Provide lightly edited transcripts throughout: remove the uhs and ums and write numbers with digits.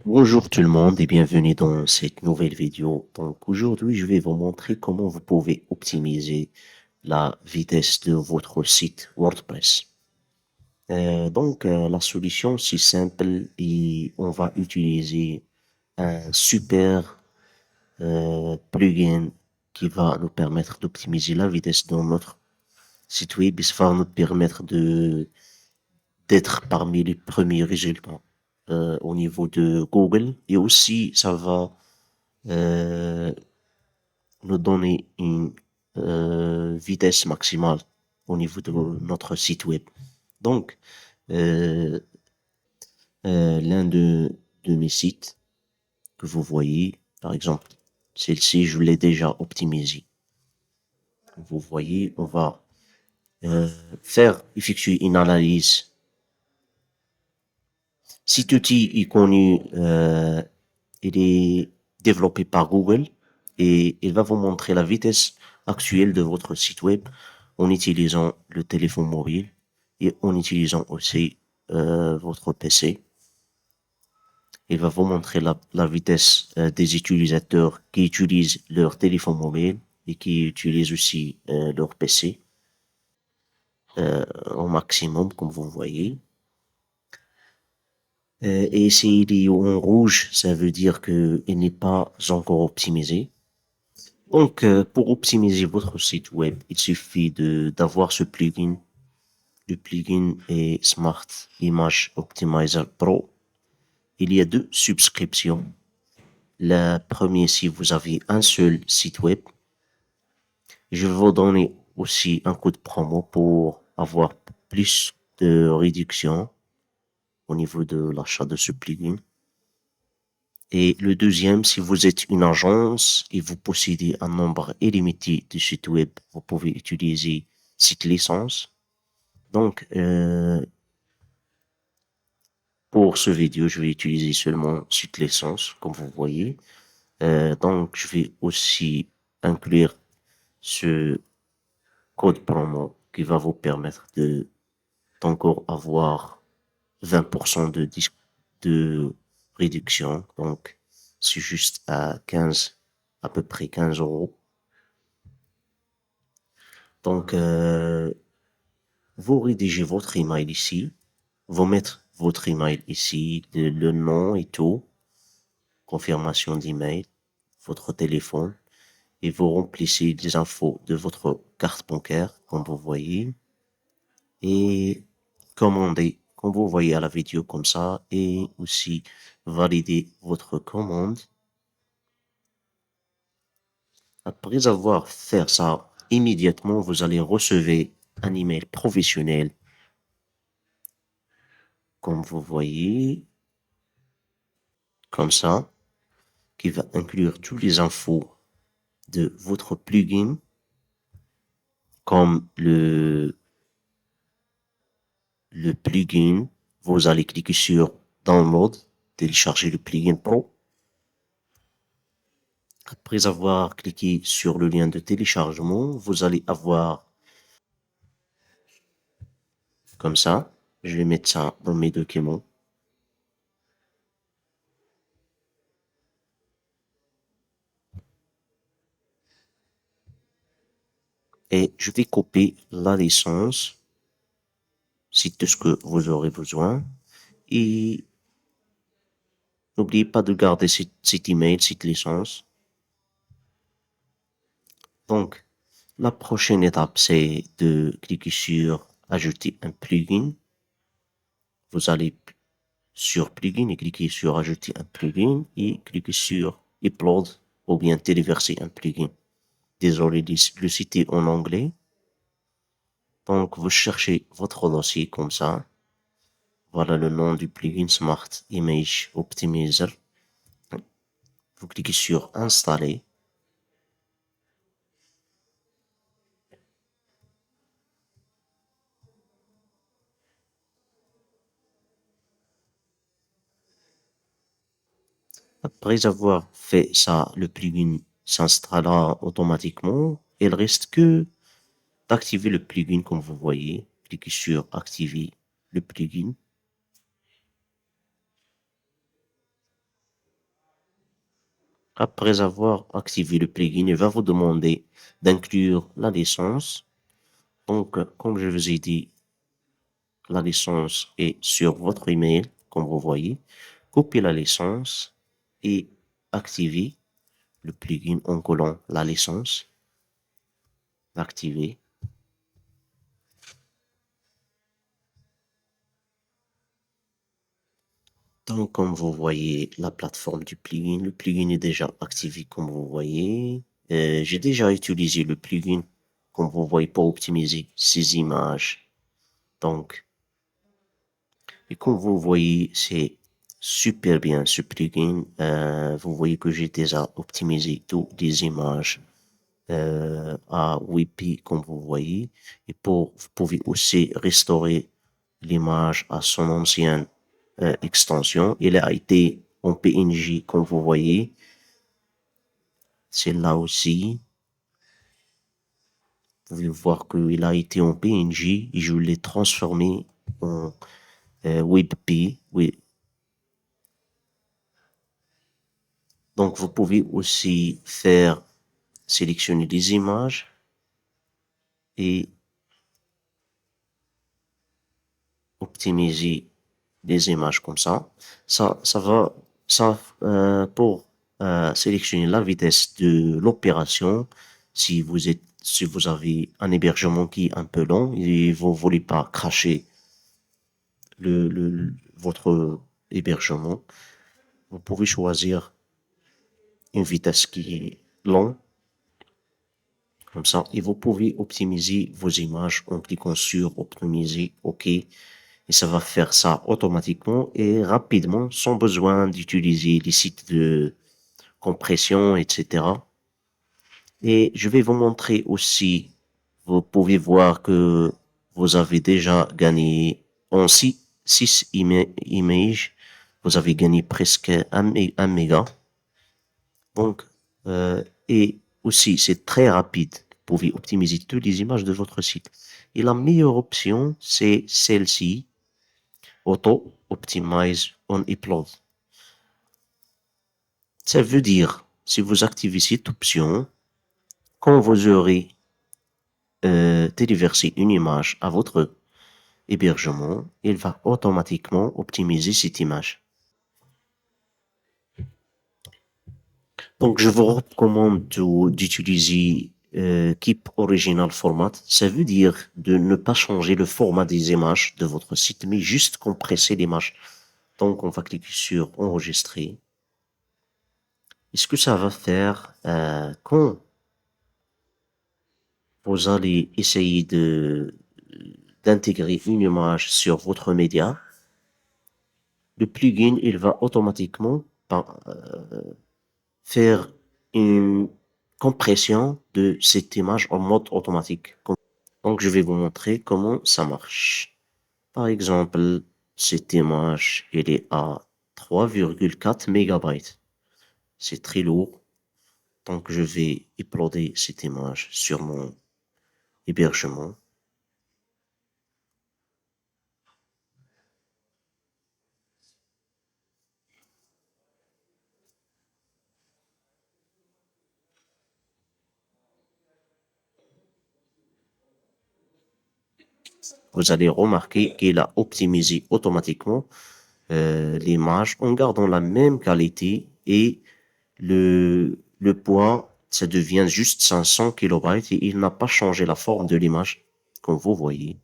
Bonjour tout le monde et bienvenue dans cette nouvelle vidéo. Donc aujourd'hui, je vais vous montrer comment vous pouvez optimiser la vitesse de votre site WordPress. La solution c'est simple et on va utiliser un super plugin qui va nous permettre d'optimiser la vitesse de notre site web et ça va nous permettre de d'être parmi les premiers résultats au niveau de Google et aussi ça va euh, nous donner une vitesse maximale au niveau de notre site web. Donc, euh, l'un de mes sites que vous voyez, par exemple, celle-ci, je l'ai déjà optimisé. Vous voyez, on va effectuer une analyse. Cet outil est connu, il est développé par Google et il va vous montrer la vitesse actuelle de votre site web en utilisant le téléphone mobile et en utilisant aussi votre PC. Il va vous montrer la vitesse des utilisateurs qui utilisent leur téléphone mobile et qui utilisent aussi leur PC au maximum, comme vous voyez. Et s'il est en rouge, ça veut dire qu'il n'est pas encore optimisé. Donc, pour optimiser votre site web, il suffit d'avoir ce plugin. Le plugin est Smart Image Optimizer Pro. Il y a deux subscriptions. La première, si vous avez un seul site web, je vais vous donner aussi un code promo pour avoir plus de réduction au niveau de l'achat de ce plugin. Et le deuxième, si vous êtes une agence et vous possédez un nombre illimité de sites web, vous pouvez utiliser cette licence. Donc, pour ce vidéo, je vais utiliser seulement cette licence, comme vous voyez. Donc, je vais aussi inclure ce code promo qui va vous permettre de d'encore avoir 20% de réduction. Donc, c'est juste à peu près 15 euros. Donc, vous rédigez votre email ici, vous mettez votre email ici, le nom et tout, confirmation d'email, votre téléphone, et vous remplissez les infos de votre carte bancaire, comme vous voyez, et commandez, comme vous voyez à la vidéo comme ça, et aussi valider votre commande. Après avoir fait ça, immédiatement, vous allez recevoir un email professionnel, comme vous voyez, comme ça, qui va inclure toutes les infos de votre plugin, comme le plugin. Vous allez cliquer sur Download, télécharger le plugin Pro. Après avoir cliqué sur le lien de téléchargement, vous allez avoir comme ça. Je vais mettre ça dans mes documents. Et je vais copier la licence, c'est tout ce que vous aurez besoin. Et n'oubliez pas de garder cet email, cette licence. Donc, la prochaine étape, c'est de cliquer sur Ajouter un plugin. Vous allez sur Plugin et cliquer sur Ajouter un plugin et cliquer sur Upload ou bien téléverser un plugin. Désolé, le site est en anglais. Donc, vous cherchez votre dossier comme ça. Voilà le nom du plugin Smart Image Optimizer. Vous cliquez sur Installer. Après avoir fait ça, le plugin s'installera automatiquement. Il reste que d'activer le plugin comme vous voyez. Cliquez sur Activer le plugin. Après avoir activé le plugin, il va vous demander d'inclure la licence. Donc, comme je vous ai dit, la licence est sur votre email, comme vous voyez. Copiez la licence et activez le plugin en collant la licence. L'activer. Donc, comme vous voyez la plateforme du plugin, le plugin est déjà activé, comme vous voyez. J'ai déjà utilisé le plugin, comme vous voyez, pour optimiser ces images. Donc, et comme vous voyez, c'est super bien ce plugin. Vous voyez que j'ai déjà optimisé toutes les images à WebP, comme vous voyez. Et vous pouvez aussi restaurer l'image à son ancienne extension. Il a été en PNG, comme vous voyez. C'est là aussi. Vous pouvez voir qu'il a été en PNG et je l'ai transformé en WebP. Oui. Donc, vous pouvez aussi faire sélectionner des images et optimiser des images comme ça. Pour sélectionner la vitesse de l'opération. Si vous avez un hébergement qui est un peu long et vous voulez pas cracher votre hébergement, vous pouvez choisir une vitesse qui est longue, comme ça, et vous pouvez optimiser vos images en cliquant sur optimiser, OK, et ça va faire ça automatiquement et rapidement, sans besoin d'utiliser les sites de compression, etc. Et je vais vous montrer aussi, vous pouvez voir que vous avez déjà gagné en 6 images, vous avez gagné presque un méga. Donc, et aussi, c'est très rapide. Vous pouvez optimiser toutes les images de votre site. Et la meilleure option, c'est celle-ci, Auto Optimize on Upload. Ça veut dire, si vous activez cette option, quand vous aurez téléversé une image à votre hébergement, il va automatiquement optimiser cette image. Donc, je vous recommande d'utiliser Keep Original Format. Ça veut dire de ne pas changer le format des images de votre site, mais juste compresser l'image. Donc, on va cliquer sur Enregistrer. Et ce que ça va faire, quand vous allez essayer d'intégrer une image sur votre média, le plugin, il va automatiquement faire une compression de cette image en mode automatique. Donc, je vais vous montrer comment ça marche. Par exemple, cette image, elle est à 3,4 mégabytes. C'est très lourd. Donc, je vais uploader cette image sur mon hébergement. Vous allez remarquer qu'il a optimisé automatiquement l'image en gardant la même qualité et le poids, ça devient juste 500 kilobytes et il n'a pas changé la forme de l'image. Comme vous voyez,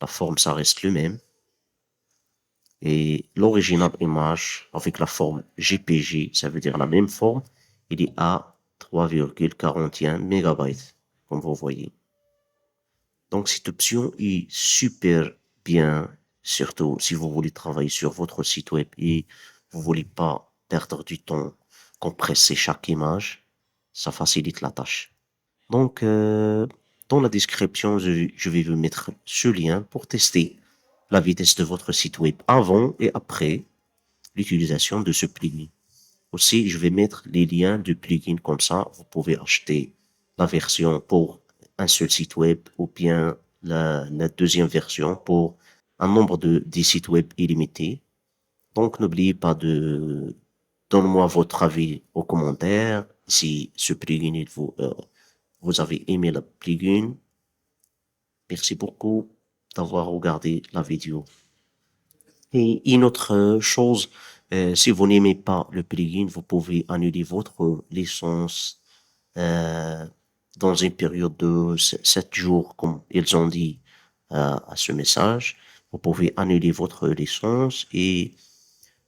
la forme, ça reste le même. Et l'original image avec la forme JPG, ça veut dire la même forme, il est à 3,41 mégabytes, comme vous voyez. Donc, cette option est super bien, surtout si vous voulez travailler sur votre site web et vous voulez pas perdre du temps, compresser chaque image, ça facilite la tâche. Donc, dans la description, je vais vous mettre ce lien pour tester la vitesse de votre site web avant et après l'utilisation de ce plugin. Aussi, je vais mettre les liens du plugin comme ça, vous pouvez acheter la version pour un seul site web ou bien la deuxième version pour un nombre de 10 sites web illimité. Donc, n'oubliez pas Donne-moi votre avis aux commentaires. Si ce plugin, vous avez aimé le plugin. Merci beaucoup d'avoir regardé la vidéo. Et une autre chose, si vous n'aimez pas le plugin, vous pouvez annuler votre licence euh, dans une période de 7 jours, comme ils ont dit à ce message. Vous pouvez annuler votre licence et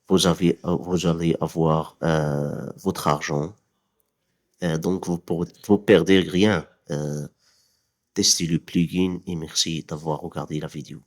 vous allez avoir votre argent. Donc, vous perdez rien. Testez le plugin et merci d'avoir regardé la vidéo.